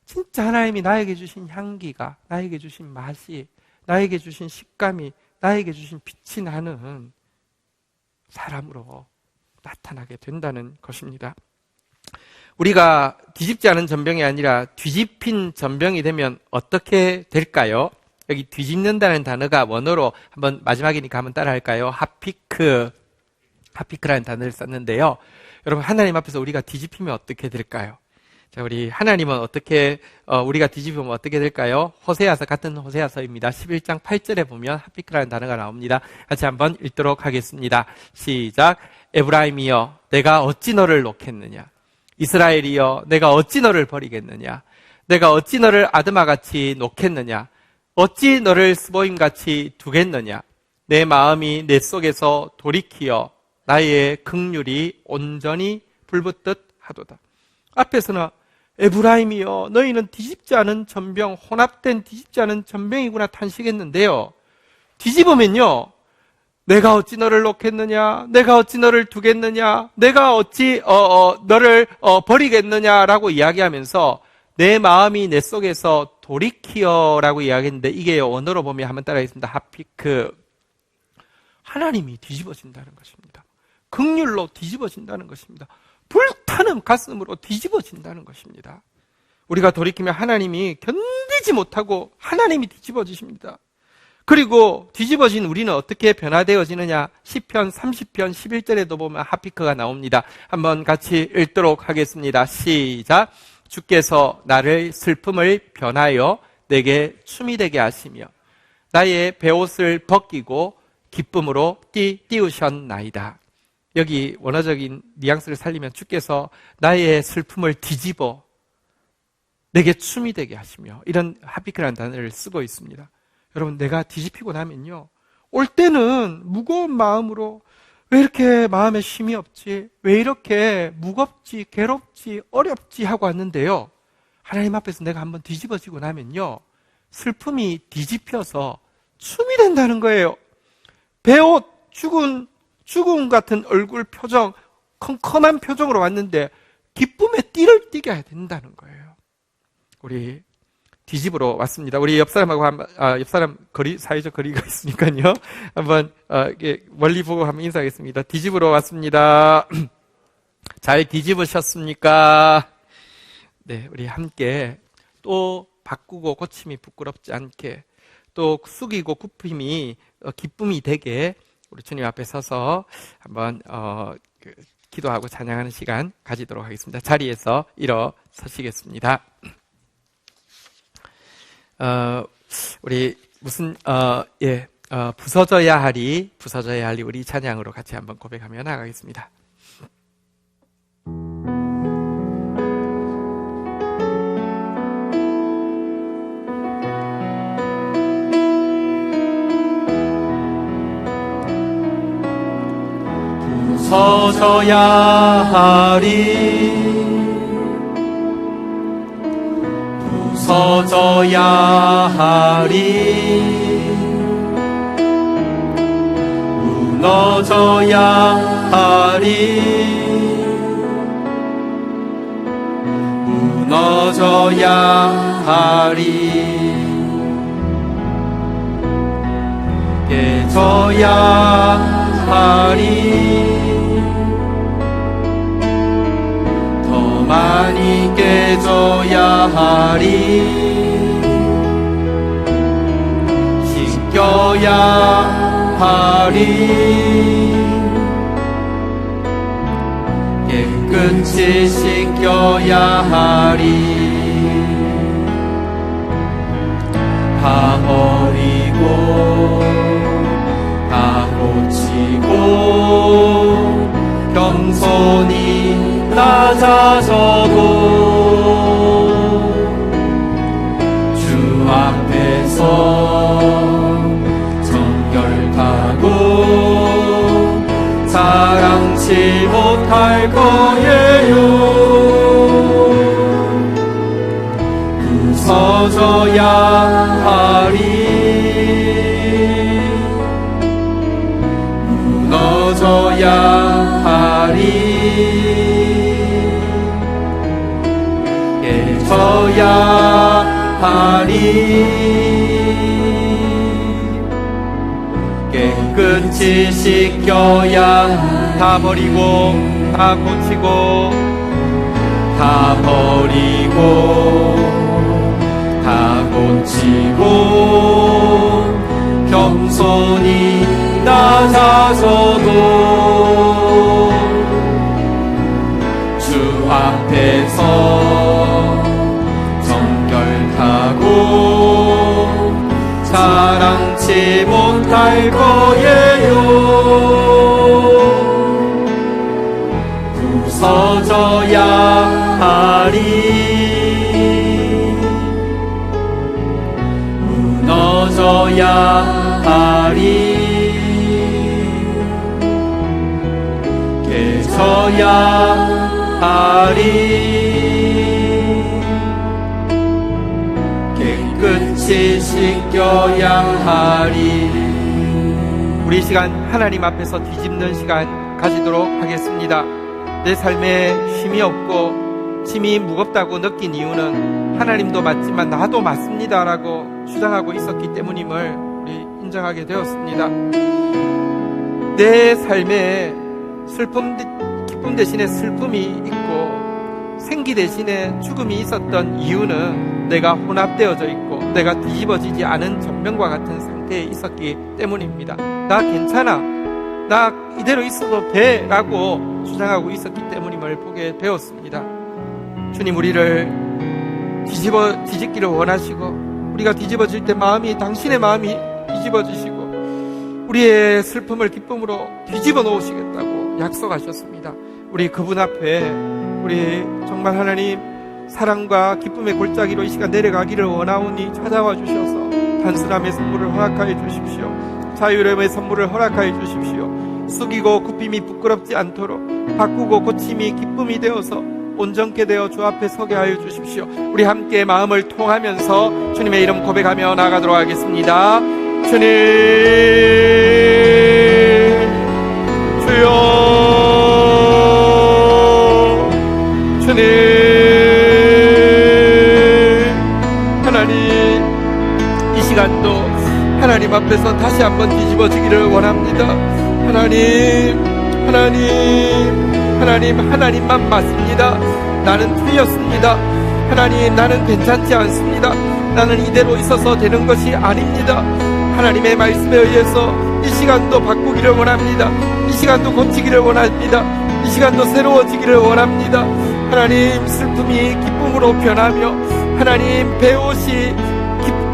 S1: 진짜 하나님이 나에게 주신 향기가, 나에게 주신 맛이, 나에게 주신 식감이, 나에게 주신 빛이 나는 사람으로 나타나게 된다는 것입니다. 우리가 뒤집지 않은 전병이 아니라 뒤집힌 전병이 되면 어떻게 될까요? 여기 뒤집는다는 단어가 원어로 한번 마지막이니까 한번 따라 할까요? 하피크라는 단어를 썼는데요. 여러분, 하나님 앞에서 우리가 뒤집히면 어떻게 될까요? 자, 우리 하나님은 어떻게, 우리가 뒤집으면 어떻게 될까요? 호세아서, 같은 호세아서입니다. 11장 8절에 보면 하피크라는 단어가 나옵니다. 같이 한번 읽도록 하겠습니다. 시작. 에브라임이여, 내가 어찌 너를 놓겠느냐? 이스라엘이여, 내가 어찌 너를 버리겠느냐? 내가 어찌 너를 아드마같이 놓겠느냐? 어찌 너를 스보임같이 두겠느냐? 내 마음이 내 속에서 돌이키어 나의 긍휼이 온전히 불붙듯 하도다. 앞에서는 에브라임이여, 너희는 뒤집지 않은 전병, 혼합된 뒤집지 않은 전병이구나 탄식했는데요. 뒤집으면요, 내가 어찌 너를 놓겠느냐? 내가 어찌 너를 두겠느냐? 내가 어찌 너를 버리겠느냐라고 이야기하면서 내 마음이 내 속에서 돌이키어라고 이야기했는데, 이게 원어로 보면 한번 따라하겠습니다. 하피크. 하나님이 뒤집어진다는 것입니다. 긍휼로 뒤집어진다는 것입니다. 불타는 가슴으로 뒤집어진다는 것입니다. 우리가 돌이키면 하나님이 견디지 못하고 하나님이 뒤집어지십니다. 그리고 뒤집어진 우리는 어떻게 변화되어지느냐? 시편 30편 11절에도 보면 하피크가 나옵니다. 한번 같이 읽도록 하겠습니다. 시작. 주께서 나를 슬픔을 변하여 내게 춤이 되게 하시며 나의 베옷을 벗기고 기쁨으로 띄우셨나이다. 여기 원어적인 뉘앙스를 살리면 주께서 나의 슬픔을 뒤집어 내게 춤이 되게 하시며, 이런 하피크라는 단어를 쓰고 있습니다. 여러분, 내가 뒤집히고 나면요, 올 때는 무거운 마음으로 왜 이렇게 마음에 쉼이 없지? 왜 이렇게 무겁지, 괴롭지, 어렵지 하고 왔는데요, 하나님 앞에서 내가 한번 뒤집어지고 나면요, 슬픔이 뒤집혀서 춤이 된다는 거예요. 베옷, 죽음 같은 얼굴 표정, 컴컴한 표정으로 왔는데 기쁨의 띠를 띠게 된다는 거예요. 우리 뒤집으러 왔습니다. 우리 옆사람하고 옆사람 사회적 거리가 있으니까요, 한번 멀리 보고 한번 인사하겠습니다. 뒤집으러 왔습니다. 잘 뒤집으셨습니까? 네, 우리 함께 또 바꾸고 고침이 부끄럽지 않게, 또 숙이고 굽힘이 기쁨이 되게 우리 주님 앞에 서서 한번 기도하고 찬양하는 시간 가지도록 하겠습니다. 자리에서 일어서시겠습니다. 우리 부서져야 하리 우리 찬양으로 같이 한번 고백하며 나가겠습니다. 부서져야 하리, 부서져야 하리, 무너져야 하리, 무너져야 하리, 깨져야 하리, 많이 깨져야 하리, 씻겨야 하리, 깨끗이 씻겨야 하리, 다 버리고 다 고치고 겸손히 낮아져도 주 앞에서 정결하고 자랑치 못할 거예요. 무너져야 하리. 무너져야 하리. 깨져야 하리. 깨끗이 씻겨야 다 버리고 다 고치고 다 버리고 다 고치고 겸손히 낮아져도 주 앞에서 정결하고 자랑치 못할 거예요. 부서져야 하리. 무너져야 하리. 깨져야 하리. 깨끗이 씻겨야 하리. 우리 이 시간 하나님 앞에서 뒤집는 시간 가지도록 하겠습니다. 내 삶에 쉼이 없고 짐이 무겁다고 느낀 이유는 하나님도 맞지만 나도 맞습니다 라고 주장하고 있었기 때문임을 우리 인정하게 되었습니다. 내 삶에 기쁨 대신에 슬픔이 있고 생기 대신에 죽음이 있었던 이유는 내가 혼합되어져 있고 내가 뒤집어지지 않은 전면과 같은 상태에 있었기 때문입니다. 나 괜찮아, 나 이대로 있어도 돼 라고 주장하고 있었기 때문임을 보게 되었습니다. 주님, 우리를 뒤집기를 원하시고 우리가 뒤집어질 때 당신의 마음이 뒤집어지시고 우리의 슬픔을 기쁨으로 뒤집어 놓으시겠다고 약속하셨습니다. 우리 그분 앞에 우리 정말 하나님 사랑과 기쁨의 골짜기로 이 시간 내려가기를 원하오니 찾아와 주셔서 단순함의 선물을 허락하여 주십시오. 자유로움의 선물을 허락하여 주십시오. 숙이고 굽힘이 부끄럽지 않도록 바꾸고 고침이 기쁨이 되어서 온전케 되어 주 앞에 서게 하여 주십시오. 우리 함께 마음을 통하면서 주님의 이름 고백하며 나아가도록 하겠습니다. 주님, 주여, 주님, 하나님, 이 시간도 하나님 앞에서 다시 한번 뒤집어지기를 원합니다. 하나님만 맞습니다. 나는 틀렸습니다. 하나님, 나는 괜찮지 않습니다. 나는 이대로 있어서 되는 것이 아닙니다. 하나님의 말씀에 의해서 이 시간도 바꾸기를 원합니다. 이 시간도 고치기를 원합니다. 이 시간도 새로워지기를 원합니다. 하나님, 슬픔이 기쁨으로 변하며 하나님, 배옷이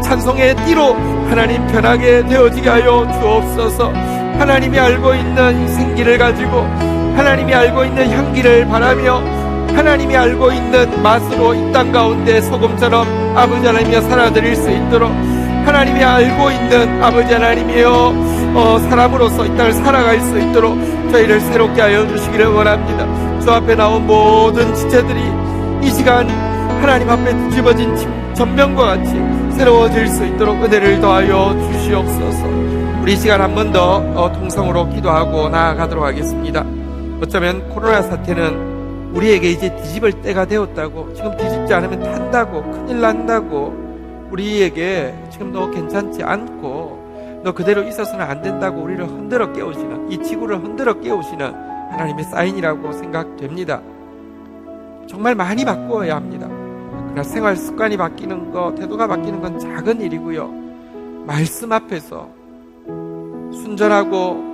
S1: 찬송의 띠로 하나님 변하게 되어지게 하여 주옵소서. 하나님이 알고 있는 생기를 가지고 하나님이 알고 있는 향기를 바라며 하나님이 알고 있는 맛으로 이 땅 가운데 소금처럼 아버지 하나님이여 살아드릴 수 있도록 하나님이 알고 있는 아버지 하나님이여 사람으로서 이 땅을 살아갈 수 있도록 저희를 새롭게 하여 주시기를 원합니다. 주 앞에 나온 모든 지체들이 이 시간 하나님 앞에 뒤집어진 전면과 같이 새로워질 수 있도록 은혜를 더하여 주시옵소서. 우리 이 시간 한 번 더 통성으로 기도하고 나아가도록 하겠습니다. 어쩌면 코로나 사태는 우리에게 이제 뒤집을 때가 되었다고, 지금 뒤집지 않으면 탄다고, 큰일 난다고, 우리에게 지금 너 괜찮지 않고 너 그대로 있어서는 안 된다고 우리를 흔들어 깨우시는, 이 지구를 흔들어 깨우시는 하나님의 사인이라고 생각됩니다. 정말 많이 바꾸어야 합니다. 그러나 생활 습관이 바뀌는 것, 태도가 바뀌는 건 작은 일이고요. 말씀 앞에서 순전하고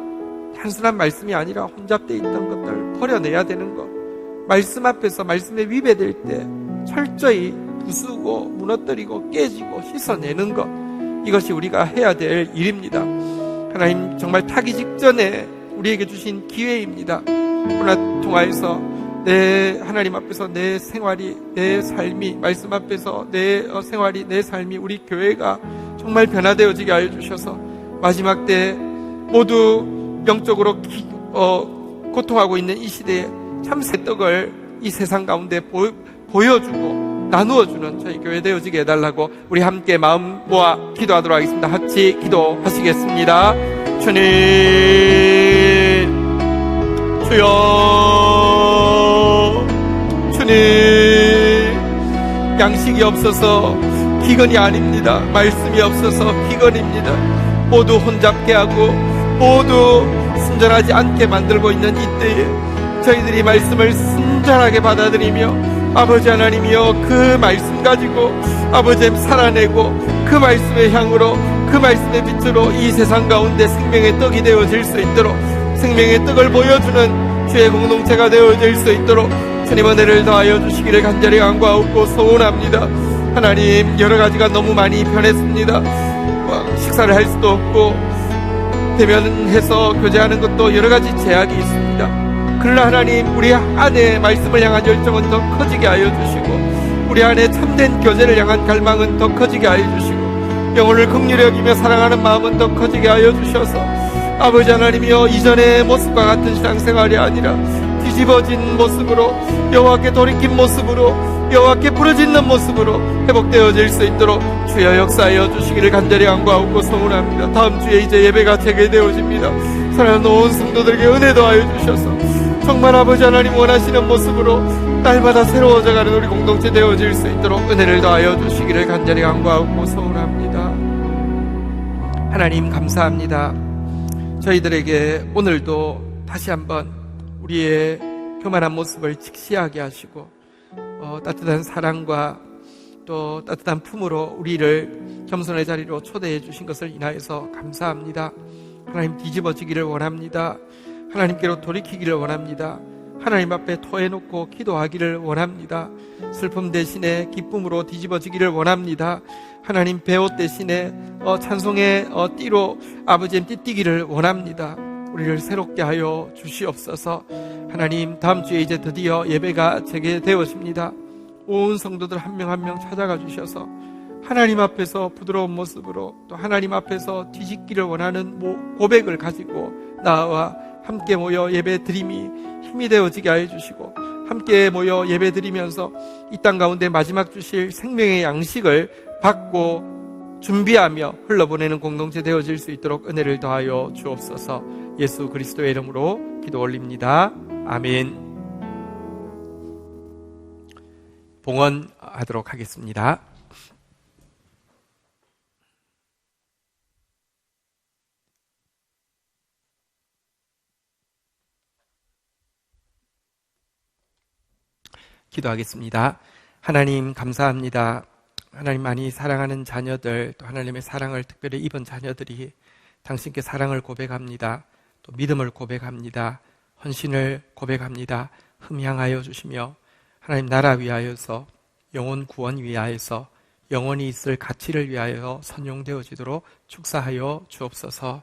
S1: 단순한 말씀이 아니라 혼잡되어 있던 것들 버려내야 되는 것, 말씀 앞에서 말씀에 위배될 때 철저히 부수고 무너뜨리고 깨지고 씻어내는 것, 이것이 우리가 해야 될 일입니다. 하나님, 정말 타기 직전에 우리에게 주신 기회입니다. 코로나 통화에서 내 하나님 앞에서 내 생활이, 내 삶이, 말씀 앞에서 내 생활이, 내 삶이, 우리 교회가 정말 변화되어지게 하여 주셔서 마지막 때 모두 영적으로 고통하고 있는 이 시대에 참 새떡을 이 세상 가운데 보여주고 나누어주는 저희 교회 되어지게 해달라고 우리 함께 마음 모아 기도하도록 하겠습니다. 같이 기도하시겠습니다. 주님, 주여, 주님, 양식이 없어서 기근이 아닙니다. 말씀이 없어서 기근입니다. 모두 혼잡게 하고 모두 순전하지 않게 만들고 있는 이때에 저희들이 말씀을 순전하게 받아들이며 아버지 하나님이여, 그 말씀 가지고 아버지 살아내고 그 말씀의 향으로, 그 말씀의 빛으로 이 세상 가운데 생명의 떡이 되어질 수 있도록, 생명의 떡을 보여주는 주의 공동체가 되어질 수 있도록 주님 은혜를 더하여 주시기를 간절히 간구하고 소원합니다. 하나님, 여러 가지가 너무 많이 변했습니다. 식사를 할 수도 없고 대면해서 교제하는 것도 여러 가지 제약이 있습니다. 그러나 하나님, 우리 안에 말씀을 향한 열정은 더 커지게 하여 주시고, 우리 안에 참된 교제를 향한 갈망은 더 커지게 하여 주시고, 영혼을 긍휼히 여기며 사랑하는 마음은 더 커지게 하여 주셔서 아버지 하나님이여, 이전의 모습과 같은 신앙생활이 아니라 뒤집어진 모습으로, 여호와께 돌이킨 모습으로, 여호와께 부르짖는 모습으로 회복되어질 수 있도록 주여 역사하여 주시기를 간절히 간구하고 소원합니다. 다음 주에 이제 예배가 재개되어집니다. 사랑하는 온 성도들에게 은혜 더하여 주셔서 정말 아버지 하나님 원하시는 모습으로 날마다 새로워져가는 우리 공동체 되어질 수 있도록 은혜를 더하여 주시기를 간절히 간구하고 소원합니다. 하나님, 감사합니다. 저희들에게 오늘도 다시 한번 우리의 교만한 모습을 직시하게 하시고 따뜻한 사랑과 또 따뜻한 품으로 우리를 겸손의 자리로 초대해 주신 것을 인하여서 감사합니다. 하나님, 뒤집어지기를 원합니다. 하나님께로 돌이키기를 원합니다. 하나님 앞에 토해놓고 기도하기를 원합니다. 슬픔 대신에 기쁨으로 뒤집어지기를 원합니다. 하나님, 배옷 대신에 찬송의 띠로 아버지의 띠뛰기를 원합니다. 우리를 새롭게 하여 주시옵소서. 하나님, 다음 주에 이제 드디어 예배가 재개되어집니다. 온 성도들 한 명 한 명 찾아가 주셔서 하나님 앞에서 부드러운 모습으로, 또 하나님 앞에서 뒤집기를 원하는 고백을 가지고 나와 함께 모여 예배 드림이 힘이 되어지게 하여 주시고, 함께 모여 예배 드리면서 이 땅 가운데 마지막 주실 생명의 양식을 받고 준비하며 흘러보내는 공동체 되어질 수 있도록 은혜를 더하여 주옵소서. 예수 그리스도의 이름으로 기도 올립니다. 아멘. 봉헌하도록 하겠습니다. 기도하겠습니다. 하나님, 감사합니다. 하나님, 많이 사랑하는 자녀들, 또 하나님의 사랑을 특별히 입은 자녀들이 당신께 사랑을 고백합니다. 또 믿음을 고백합니다. 헌신을 고백합니다. 흠향하여 주시며 하나님 나라 위하여서, 영혼 구원 위하여서, 영원히 있을 가치를 위하여 선용되어지도록 축사하여 주옵소서.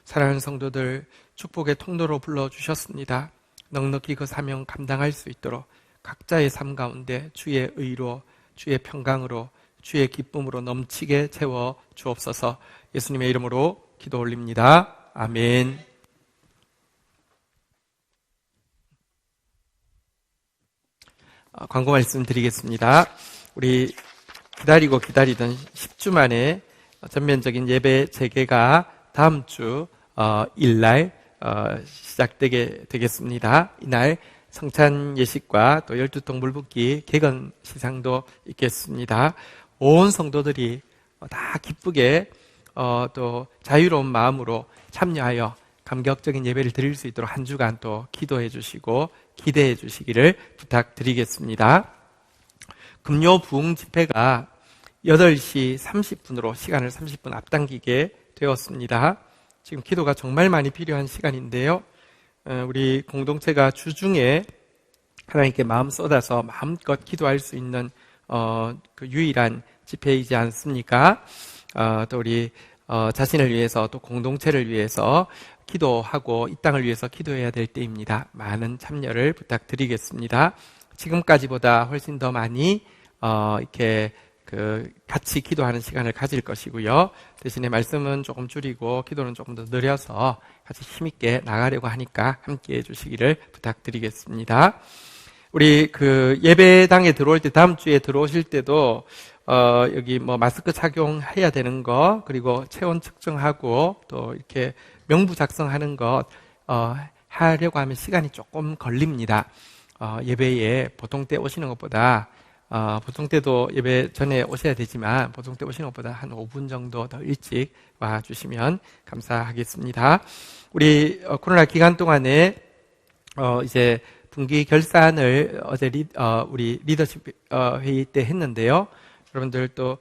S1: 사랑하는 성도들, 축복의 통로로 불러주셨습니다. 넉넉히 그 사명 감당할 수 있도록 각자의 삶 가운데 주의 의로, 주의 평강으로, 주의 기쁨으로 넘치게 채워 주옵소서. 예수님의 이름으로 기도 올립니다. 아멘. 광고 말씀 드리겠습니다. 우리 기다리고 기다리던 10주 만에 전면적인 예배 재개가 다음 주 일날 시작되게 되겠습니다. 이날 성찬 예식과 또 12통 물붓기 개건 시상도 있겠습니다. 온 성도들이 다 기쁘게 또 자유로운 마음으로 참여하여 감격적인 예배를 드릴 수 있도록 한 주간 또 기도해 주시고 기대해 주시기를 부탁드리겠습니다. 금요 부흥 집회가 8시 30분으로 시간을 30분 앞당기게 되었습니다. 지금 기도가 정말 많이 필요한 시간인데요. 우리 공동체가 주중에 하나님께 마음 쏟아서 마음껏 기도할 수 있는 그 유일한 집회이지 않습니까? 또 우리 자신을 위해서 또 공동체를 위해서 기도하고 이 땅을 위해서 기도해야 될 때입니다. 많은 참여를 부탁드리겠습니다. 지금까지보다 훨씬 더 많이 이렇게 같이 기도하는 시간을 가질 것이고요. 대신에 말씀은 조금 줄이고 기도는 조금 더 늘려서 같이 힘있게 나가려고 하니까 함께 해주시기를 부탁드리겠습니다. 우리 그 예배당에 들어올 때 다음 주에 들어오실 때도 여기 뭐 마스크 착용해야 되는 거, 그리고 체온 측정하고 또 이렇게 명부 작성하는 것 하려고 하면 시간이 조금 걸립니다. 예배에 보통 때 오시는 것보다 보통 때도 예배 전에 오셔야 되지만 보통 때 오시는 것보다 한 5분 정도 더 일찍 와 주시면 감사하겠습니다. 우리 코로나 기간 동안에 이제 분기 결산을 어제 우리 리더십 회의 때 했는데요. 여러분들 또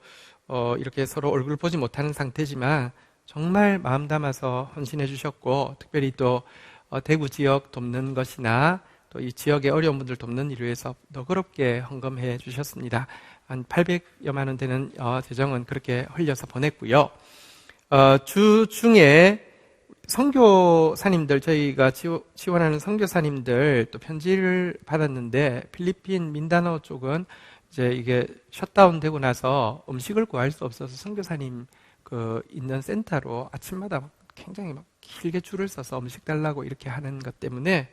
S1: 이렇게 서로 얼굴 보지 못하는 상태지만 정말 마음 담아서 헌신해 주셨고, 특별히 또 대구 지역 돕는 것이나 또 이 지역의 어려운 분들 돕는 일을 위해서 너그럽게 헌금해 주셨습니다. 한 800여만 원 되는 재정은 그렇게 흘려서 보냈고요. 주중에 선교사님들, 저희가 지원하는 선교사님들 또 편지를 받았는데, 필리핀 민다나오 쪽은 이제 이게 셧다운 되고 나서 음식을 구할 수 없어서 선교사님 그 있는 센터로 아침마다 굉장히 막 길게 줄을 서서 음식 달라고 이렇게 하는 것 때문에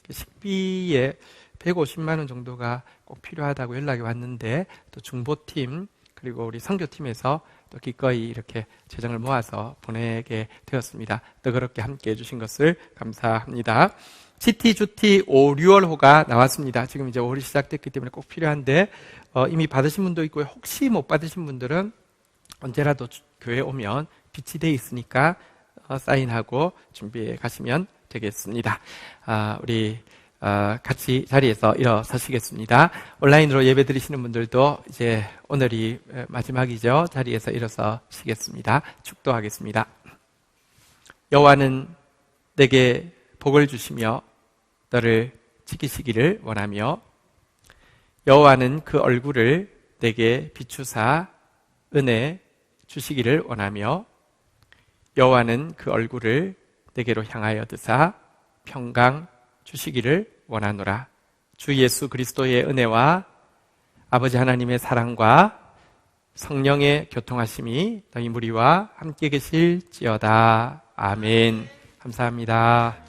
S1: 식비에 150만 원 정도가 꼭 필요하다고 연락이 왔는데, 또 중보팀 그리고 우리 선교팀에서 또 기꺼이 이렇게 재정을 모아서 보내게 되었습니다. 너그럽게 함께 해주신 것을 감사합니다. GT, 주티 5, 6월호가 나왔습니다. 지금 이제 5월이 시작됐기 때문에 꼭 필요한데 이미 받으신 분도 있고요. 혹시 못 받으신 분들은 언제라도 교회 오면 빛이 돼 있으니까 사인하고 준비해 가시면 되겠습니다. 우리 같이 자리에서 일어서시겠습니다. 온라인으로 예배 드리시는 분들도 이제 오늘이 마지막이죠. 자리에서 일어서시겠습니다. 축도하겠습니다. 여호와는 내게 복을 주시며 너를 지키시기를 원하며, 여호와는 그 얼굴을 내게 비추사 은혜 주시기를 원하며, 여호와는 그 얼굴을 내게로 향하여 드사 평강 주시기를 원하노라. 주 예수 그리스도의 은혜와 아버지 하나님의 사랑과 성령의 교통하심이 너희 무리와 함께 계실지어다. 아멘. 감사합니다.